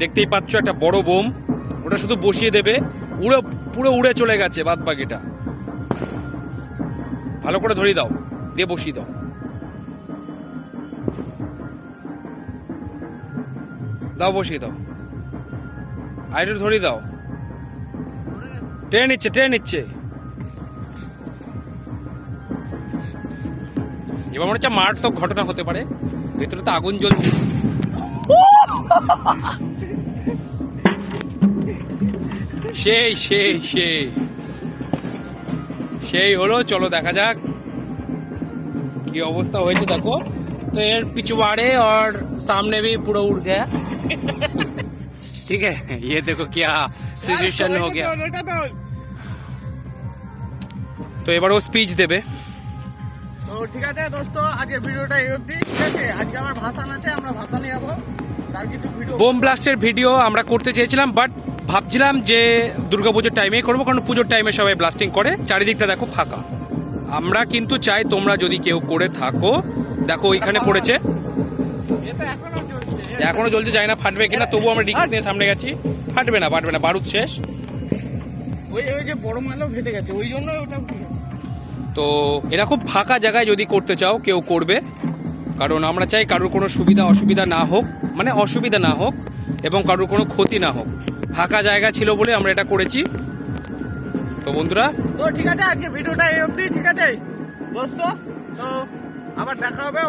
দেখতেই পাচ্ছ একটা বড় বোম, ওটা শুধু বসিয়ে দেবে, পুরো উড়ে চলে গেছে। বাদ বাকিটা ভালো করে ধরিয়ে দাও, দিয়ে বসিয়ে দাও। দাও বসিয়ে দাও, আইডু ধরিয়ে দাও। টেনে নিচ্ছে। এবার মনে হচ্ছে মারাত্মক ঘটনা হতে পারে, ভেতরে তো আগুন জ্বলছে। সেই হলো। চলো দেখা যাক কি অবস্থা হয়েছে। দেখো तो यार पिछवाड़े और सामने भी पूरा उड़ गया। ठीक है, ये देखो क्या सिचुएशन हो गया। तो এবার ও স্পিচ দেবে। তো ঠিক আছে দোস্ত, আজকে ভিডিওটা এই অবধি। ঠিক আছে, আজকে আমার ভাষণ আছে, আমরা ভাষণে যাবো। তার কিছু ভিডিও, বোম ব্লাস্টের ভিডিও আমরা করতে চেয়েছিলাম, বাট ভাবছিলাম যে দুর্গাপুজোর টাইমেই করবো, কারণ পুজোর টাইমে সবাই ব্লাস্টিং করে। চারিদিকটা দেখো ফাঁকা। আমরা কিন্তু চাই তোমরা যদি কেউ করে থাকো, দেখো ওইখানে পড়েছে, এটা এখনো জ্বলছে, যায় না ফাটবে কিনা, তবু আমরা রিস্ক নিয়ে সামনে গেছি। ফাটবে না, বারুদ শেষ। ওই যে বড় মালও ফেটে গেছে, ওই জন্য ওটা। তো এরকম ফাঁকা জায়গায় যদি করতে চাও কেউ করবে, কারণ আমরা চাই কারোর কোনো অসুবিধা না হোক, মানে অসুবিধা না হোক এবং কারোর কোনো ক্ষতি না হোক। ফাঁকা জায়গা ছিল বলে আমরা এটা করেছি। তো বন্ধুরা, তো ঠিক আছে, আজকে ভিডিওটা এই অবধি। ঠিক আছে দোস্ত, তো আবার দেখা হবে।